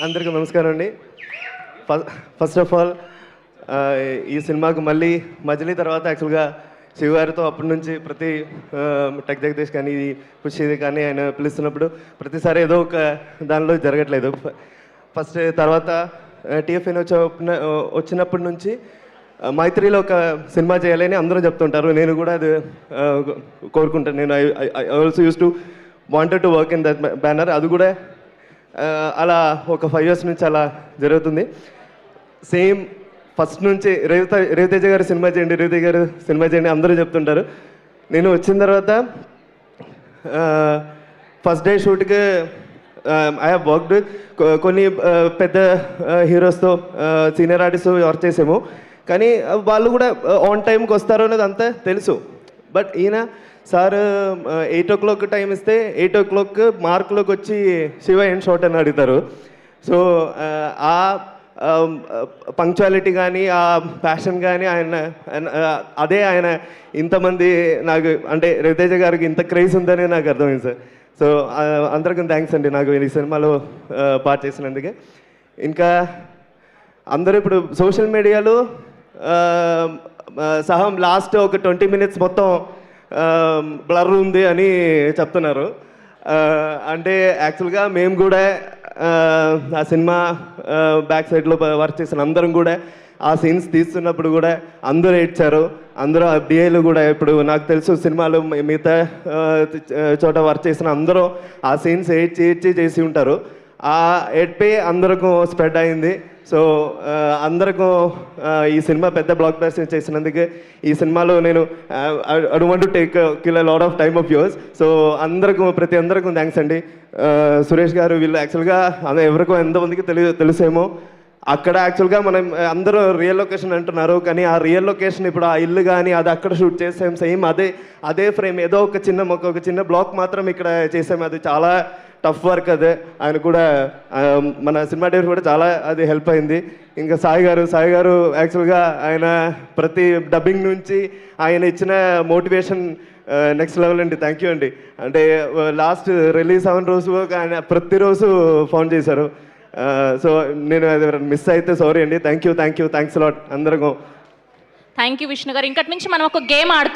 అందరికీ నమస్కారం అండి. ఫస్ట్ ఆఫ్ ఆల్ ఈ సినిమాకు మళ్ళీ మజిలీ తర్వాత యాక్చువల్గా శివగారితో అప్పటి నుంచి ప్రతి టెక్ జగదీష్ కానీ ఖుషి కానీ ఆయన పిలుస్తున్నప్పుడు ప్రతిసారి ఏదో ఒక దానిలో జరగట్లేదు. ఫస్ట్ తర్వాత టీఎఫ్ఎన్ వచ్చినప్పటి నుంచి మైత్రిలో ఒక సినిమా చేయాలని అందరూ చెప్తుంటారు. నేను కూడా అది కోరుకుంటాను. నేను I also use to wanted to work in that banner. అది కూడా అలా ఒక 5 years నుంచి అలా జరుగుతుంది. సేమ్ ఫస్ట్ నుంచి రవితేజ గారు సినిమా చేయండి అందరూ చెప్తుంటారు. నేను వచ్చిన తర్వాత ఫస్ట్ డే షూట్కి ఐ హ్యావ్ వర్క్డ్ కొన్ని పెద్ద హీరోస్తో సీనియర్ ఆర్టిస్ట్ వర్క్ చేసాము. కానీ వాళ్ళు కూడా ఆన్ టైంకి వస్తారు అనేది అంతా తెలుసు. బట్ ఈయన సార్ 8 o'clock టైం ఇస్తే 8 o'clock మార్కులోకి వచ్చి శివ ఏం షాట్ అని అడుగుతారు. సో ఆ పంక్చువాలిటీ కానీ ఆ ప్యాషన్ కానీ అదే ఆయన ఇంతమంది నాకు అంటే రవితేజ గారికి ఇంత క్రేజ్ ఉందని నాకు అర్థమైంది సార్. సో అందరికీ థ్యాంక్స్ అండి నాకు ఈ సినిమాలో పార్ట్ చేసినందుకే. ఇంకా అందరూ ఇప్పుడు సోషల్ మీడియాలో సహా లాస్ట్ ఒక 20 minutes మొత్తం బ్లర్ ఉంది అని చెప్తున్నారు. అంటే యాక్చువల్గా మేము కూడా ఆ సినిమా బ్యాక్ సైడ్లో వర్క్ చేసిన అందరం కూడా ఆ సీన్స్ తీస్తున్నప్పుడు కూడా అందరూ ఏడ్చారు. అందరూ డిఐలు కూడా ఇప్పుడు నాకు తెలుసు సినిమాలో మిగతా చోట వర్క్ చేసిన అందరూ ఆ సీన్స్ ఏడ్చి చేసి ఉంటారు. ఆ ఏడ్పే అందరికీ స్ప్రెడ్ అయింది. సో అందరికీ ఈ సినిమా పెద్ద బ్లాక్ బస్టర్ చేసినందుకు ఈ సినిమాలో నేను I don't want to take kill a lot of time of yours. So ప్రతి అందరికీ థ్యాంక్స్ అండి. సురేష్ గారు వీళ్ళు యాక్చువల్గా ఎవరికో ఎంతమందికి తెలుసేమో అక్కడ యాక్చువల్గా మనం అందరూ రియల్ లొకేషన్ అంటున్నారు. కానీ ఆ రియల్ లొకేషన్ ఇప్పుడు ఆ ఇల్లు కానీ అది అక్కడ షూట్ చేసాం. సేమ్ అదే ఫ్రేమ్ ఏదో ఒక చిన్న బ్లాక్ మాత్రం ఇక్కడ చేసాము. అది చాలా టఫ్ వర్క్. అదే ఆయన కూడా మన సినిమా డైరెక్టర్ కూడా చాలా అది హెల్ప్ అయింది. ఇంకా సాయి గారు యాక్చువల్గా ఆయన ప్రతి డబ్బింగ్ నుంచి ఆయన ఇచ్చిన మోటివేషన్ నెక్స్ట్ లెవెల్ అండి. థ్యాంక్ యూ అండి. అంటే లాస్ట్ రిలీజ్ అవ్వని రోజు ఆయన ప్రతిరోజు ఫోన్ చేశారు. సో నేను అది మిస్ అయితే సారీ అండి. థ్యాంక్స్ లాట్ అందరికీ. థ్యాంక్ యూ విష్ణు గారు. ఇంకటి నుంచి మనం ఒక గేమ్ ఆడుతున్నాం.